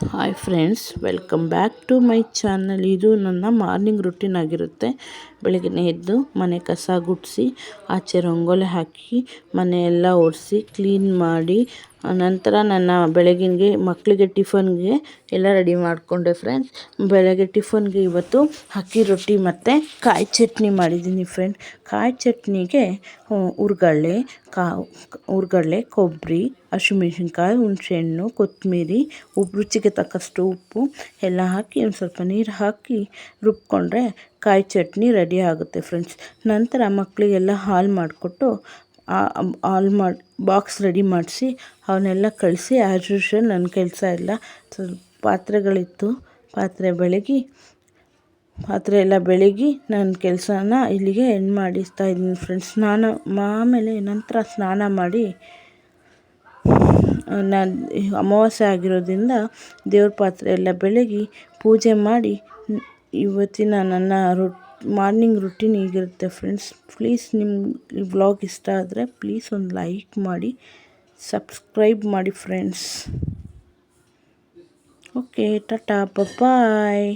Hi friends, welcome back to my channel. ಇದು ನನ್ನ morning routine ಆಗಿರುತ್ತೆ. ಬೆಳಗ್ಗೆ ಎದ್ದು ಮನೆ ಕಸ ಗುಡಿಸಿ, ಆಚೆ ರಂಗೋಲಿ ಹಾಕಿ, ಮನೆಯೆಲ್ಲ ಒರೆಸಿ ಕ್ಲೀನ್ ಮಾಡಿ, ನಂತರ ನನ್ನ ಬೆಳಗಿನ ಮಕ್ಕಳಿಗೆ ಟಿಫನ್ಗೆ ಎಲ್ಲ ರೆಡಿ ಮಾಡಿಕೊಂಡೆ ಫ್ರೆಂಡ್ಸ್. ಬೆಳಗ್ಗೆ ಟಿಫನ್ಗೆ ಇವತ್ತು ಅಕ್ಕಿ ರೊಟ್ಟಿ ಮತ್ತು ಕಾಯಿ ಚಟ್ನಿ ಮಾಡಿದ್ದೀನಿ ಫ್ರೆಂಡ್. ಕಾಯಿ ಚಟ್ನಿಗೆ ಹುರ್ಗಡ್ಲೆ, ಕೊಬ್ಬರಿ, ಹಸಿಮೆಣ್ಸಿನ್ಕಾಯಿ, ಹುಣಸೆಹಣ್ಣು, ಕೊತ್ತಂಬರಿ, ರುಚಿಗೆ ತಕ್ಕಷ್ಟು ಉಪ್ಪು ಎಲ್ಲ ಹಾಕಿ ಒಂದು ಸ್ವಲ್ಪ ನೀರು ಹಾಕಿ ರುಬ್ಕೊಂಡ್ರೆ ಕಾಯಿ ಚಟ್ನಿ ರೆಡಿ ಆಗುತ್ತೆ ಫ್ರೆಂಡ್ಸ್. ನಂತರ ಮಕ್ಕಳಿಗೆಲ್ಲ ಮಾಡಿಕೊಟ್ಟು ಬಾಕ್ಸ್ ರೆಡಿ ಮಾಡಿಸಿ ಅವನ್ನೆಲ್ಲ ಕಳಿಸಿ, ಆ್ಯಸ್ ಯೂಶ್ವಲ್ ನನ್ನ ಕೆಲಸ ಎಲ್ಲ ಪಾತ್ರೆಗಳಿತ್ತು, ಪಾತ್ರೆ ಎಲ್ಲ ಬೆಳಗಿ ನನ್ನ ಕೆಲಸನ ಇಲ್ಲಿಗೆ ಎಂಡ್ ಮಾಡಿಸ್ತಾ ಇದ್ದೀನಿ ಫ್ರೆಂಡ್ಸ್. ನಂತರ ಸ್ನಾನ ಮಾಡಿ, ನಾನು ಅಮಾವಾಸ್ಯೆ ಆಗಿರೋದ್ರಿಂದ ದೇವ್ರ ಪಾತ್ರೆ ಎಲ್ಲ ಬೆಳಗಿ ಪೂಜೆ ಮಾಡಿ, ಇವತ್ತಿನ ನನ್ನ ಮಾರ್ನಿಂಗ್ ರುಟೀನ್ ಹೀಗಿರುತ್ತೆ ಫ್ರೆಂಡ್ಸ್. ಪ್ಲೀಸ್ ನಿಮ್ಮ ವ್ಲಾಗ್ ಇಷ್ಟ ಆದರೆ ಪ್ಲೀಸ್ ಒಂದು ಲೈಕ್ ಮಾಡಿ, ಸಬ್ಸ್ಕ್ರೈಬ್ ಮಾಡಿ ಫ್ರೆಂಡ್ಸ್. ಓಕೆ, ಟಾಟಾ, ಬಾಯ್.